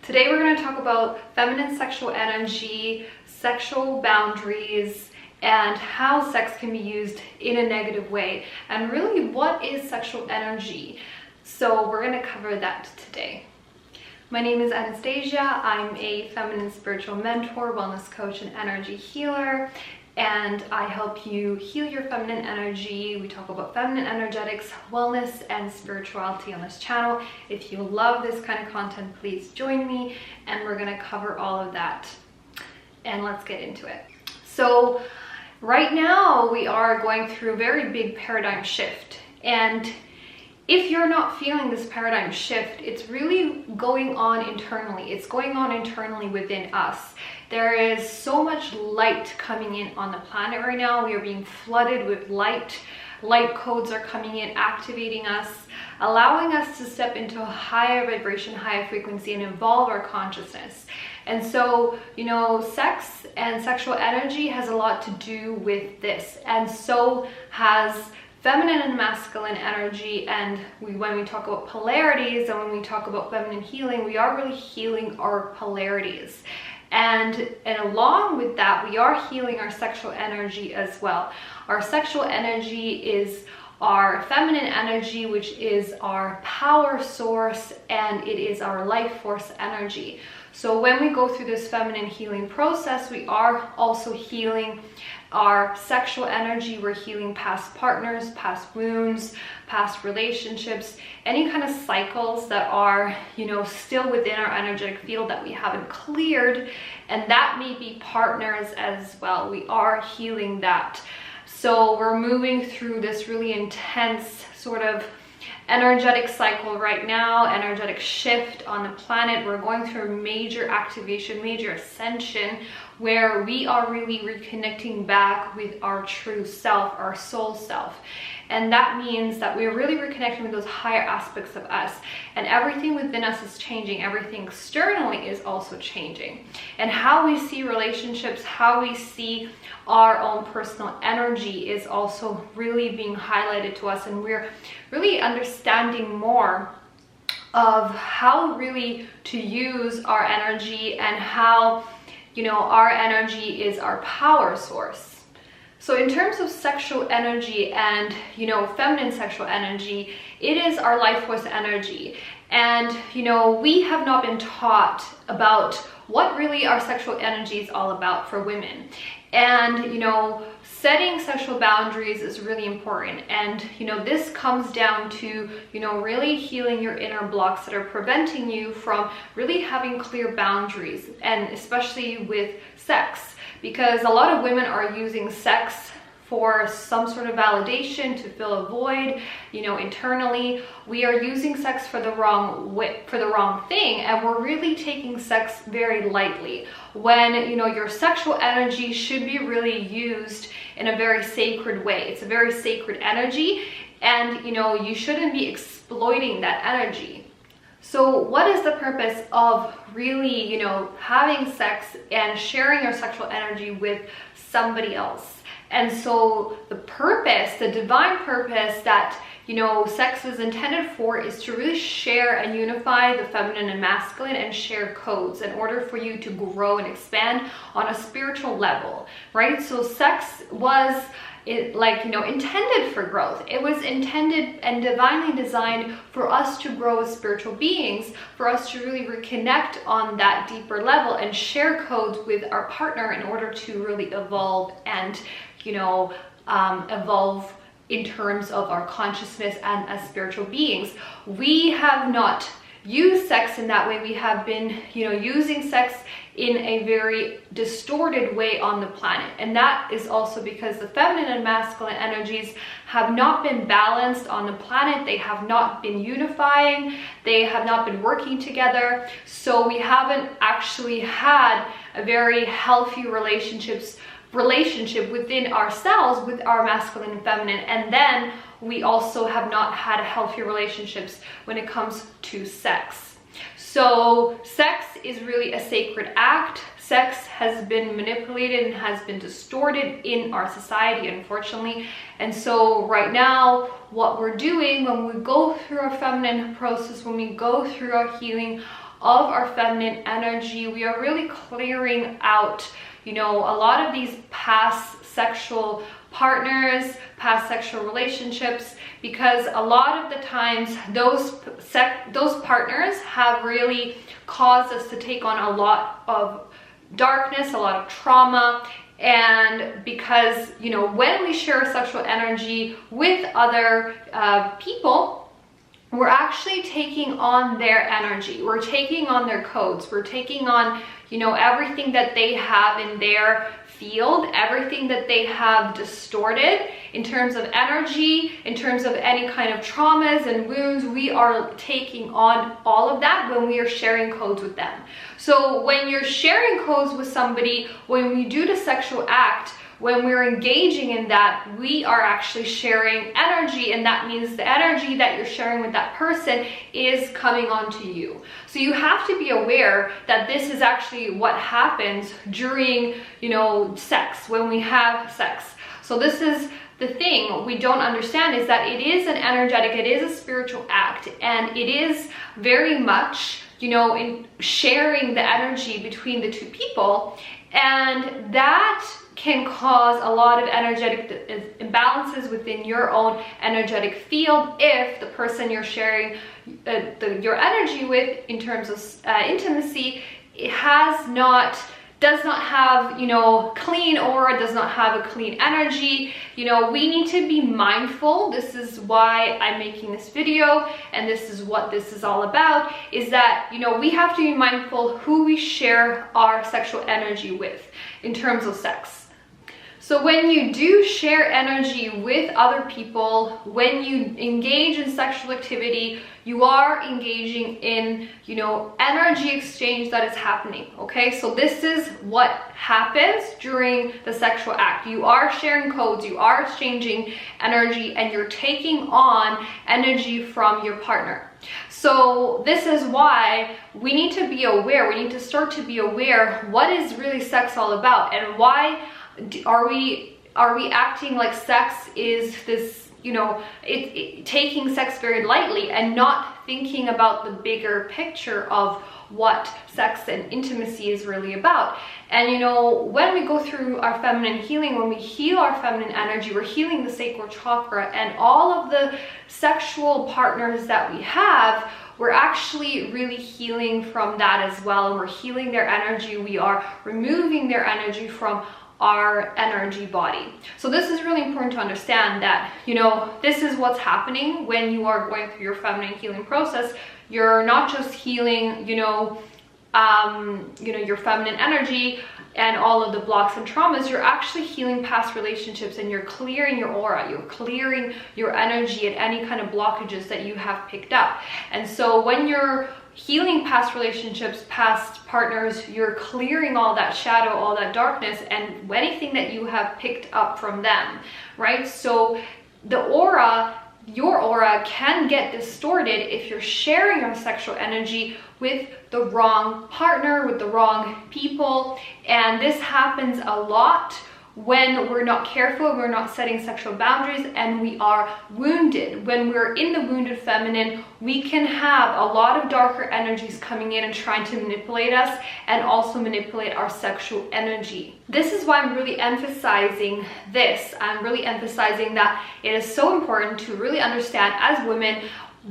Today we're going to talk about feminine sexual energy, sexual boundaries, and how sex can be used in a negative way, and really what is sexual energy. So we're going to cover that today. My name is Anastasia. I'm a feminine spiritual mentor, wellness coach, and energy healer, and I help you heal your feminine energy. We talk about feminine energetics, wellness, and spirituality on this channel. If you love this kind of content, please join me, and we're going to cover all of that. And let's get into it. So right now we are going through a very big paradigm shift, and if you're not feeling this paradigm shift, it's really going on internally. It's going on internally within us. There is so much light coming in on the planet right now. We are being flooded with light. Light codes are coming in, activating us, allowing us to step into a higher vibration, higher frequency, and evolve our consciousness. And so, sex and sexual energy has a lot to do with this. And so has feminine and masculine energy. And when we talk about polarities and when we talk about feminine healing, we are really healing our polarities. And along with that, we are healing our sexual energy as well. Our sexual energy is our feminine energy, which is our power source, and it is our life force energy. So when we go through this feminine healing process, we are also healing our sexual energy. We're healing past partners, past wounds, past relationships, any kind of cycles that are, still within our energetic field that we haven't cleared. And that may be partners as well. We are healing that. So we're moving through this really intense sort of energetic cycle right now, energetic shift on the planet. We're going through a major activation, major ascension, where we are really reconnecting back with our true self, our soul self. And that means that we're really reconnecting with those higher aspects of us, and everything within us is changing. Everything externally is also changing, and how we see relationships, how we see our own personal energy is also really being highlighted to us, and we're really understanding more of how really to use our energy, and how our energy is our power source. So in terms of sexual energy and, feminine sexual energy, it is our life force energy. And, we have not been taught about what really our sexual energy is all about for women. And, setting sexual boundaries is really important. And, this comes down to, really healing your inner blocks that are preventing you from really having clear boundaries, and especially with sex. Because a lot of women are using sex for some sort of validation, to fill a void, internally. We are using sex for the wrong thing, and we're really taking sex very lightly. When, your sexual energy should be really used in a very sacred way. It's a very sacred energy, and, you shouldn't be exploiting that energy. So what is the purpose of really, having sex and sharing your sexual energy with somebody else? And so the purpose, the divine purpose that, sex is intended for, is to really share and unify the feminine and masculine, and share codes in order for you to grow and expand on a spiritual level, right? So sex was intended for growth. It was intended and divinely designed for us to grow as spiritual beings, for us to really reconnect on that deeper level and share codes with our partner in order to really evolve and, evolve in terms of our consciousness and as spiritual beings. We have not used sex in that way. We have been, using sex in a very distorted way on the planet. And that is also because the feminine and masculine energies have not been balanced on the planet. They have not been unifying. They have not been working together. So we haven't actually had a very healthy relationship within ourselves, with our masculine and feminine. And then we also have not had healthy relationships when it comes to sex. So sex is really a sacred act. Sex has been manipulated and has been distorted in our society, unfortunately. And so right now, what we're doing when we go through our feminine process, when we go through our healing of our feminine energy. We are really clearing out, you know, a lot of these past sexual partners, past sexual relationships, because a lot of the times those partners have really caused us to take on a lot of darkness, a lot of trauma. And because, you know, when we share sexual energy with other people, we're actually taking on their energy, we're taking on their codes, we're taking on, you know, everything that they have in their field, everything that they have distorted in terms of energy, in terms of any kind of traumas and wounds. We are taking on all of that when we are sharing codes with them. So when you're sharing codes with somebody, when we do the sexual act, when we're engaging in that, we are actually sharing energy, and that means the energy that you're sharing with that person is coming onto you. So you have to be aware that this is actually what happens during, you know, sex, when we have sex. So this is the thing we don't understand, is that it is an energetic, it is a spiritual act, and it is very much, you know, in sharing the energy between the two people, and that can cause a lot of energetic imbalances within your own energetic field if the person you're sharing your energy with in terms of intimacy does not have, you know, clean aura, does not have a clean energy. You know, we need to be mindful. This is why I'm making this video, and this is what this is all about, is that, you know, we have to be mindful who we share our sexual energy with in terms of sex. So when you do share energy with other people, when you engage in sexual activity, you are engaging in, you know, energy exchange that is happening, okay? So this is what happens during the sexual act. You are sharing codes, you are exchanging energy, and you're taking on energy from your partner. So this is why we need to be aware, we need to start to be aware what is really sex all about, and why are we acting like sex is this, you know, taking sex very lightly and not thinking about the bigger picture of what sex and intimacy is really about. And you know, when we go through our feminine healing, when we heal our feminine energy, we're healing the sacral chakra, and all of the sexual partners that we have, we're actually really healing from that as well, and we're healing their energy. We are removing their energy from our energy body. So this is really important to understand, that, you know, this is what's happening when you are going through your feminine healing process. You're not just healing, you know, your feminine energy and all of the blocks and traumas. You're actually healing past relationships, and you're clearing your aura, you're clearing your energy and any kind of blockages that you have picked up. And so when you're healing past relationships, past partners, you're clearing all that shadow, all that darkness, and anything that you have picked up from them, right? So the aura, your aura, can get distorted if you're sharing your sexual energy with the wrong partner, with the wrong people. And this happens a lot when we're not careful, we're not setting sexual boundaries, and we are wounded. When we're in the wounded feminine, we can have a lot of darker energies coming in and trying to manipulate us, and also manipulate our sexual energy. This is why I'm really emphasizing this. I'm really emphasizing that it is so important to really understand as women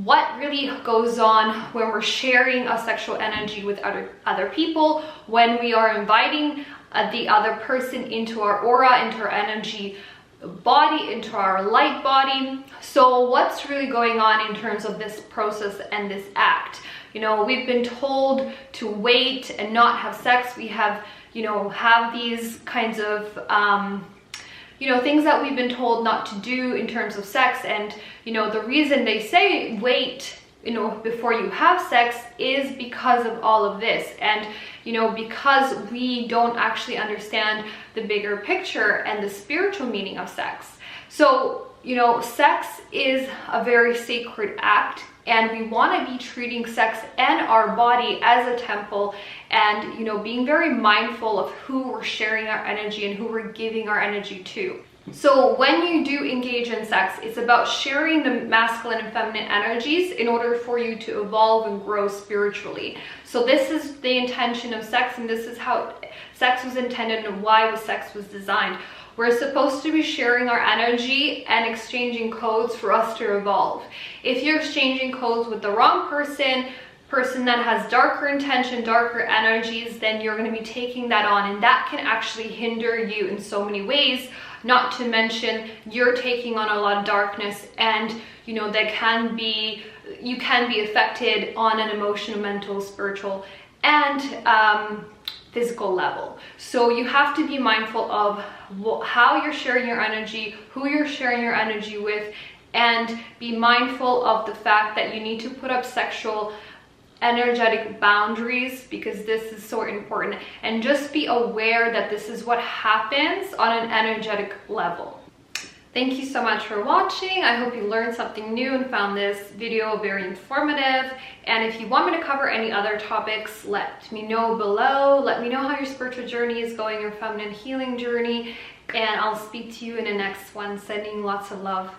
what really goes on when we're sharing our sexual energy with other people, when we are inviting the other person into our aura, into our energy body, into our light body. So what's really going on in terms of this process and this act? You know, we've been told to wait and not have sex. We have, you know, have these kinds of things that we've been told not to do in terms of sex. And you know, the reason they say wait, you know, before you have sex is because of all of this. And you know, because we don't actually understand the bigger picture and the spiritual meaning of sex. So you know, sex is a very sacred act, and we want to be treating sex and our body as a temple, and you know, being very mindful of who we're sharing our energy and who we're giving our energy to. So when you do engage in sex, it's about sharing the masculine and feminine energies in order for you to evolve and grow spiritually. So this is the intention of sex, and this is how sex was intended and why sex was designed. We're supposed to be sharing our energy and exchanging codes for us to evolve. If you're exchanging codes with the wrong person that has darker intention, darker energies, then you're going to be taking that on, and that can actually hinder you in so many ways. Not to mention you're taking on a lot of darkness, and you know that you can be affected on an emotional, mental, spiritual, and physical level. So you have to be mindful of how you're sharing your energy, who you're sharing your energy with, and be mindful of the fact that you need to put up sexual energetic boundaries, because this is so important. And just be aware that this is what happens on an energetic level. Thank you so much for watching. I hope you learned something new and found this video very informative. And if you want me to cover any other topics, let me know below. Let me know how your spiritual journey is going, your feminine healing journey, and I'll speak to you in the next one. Sending lots of love.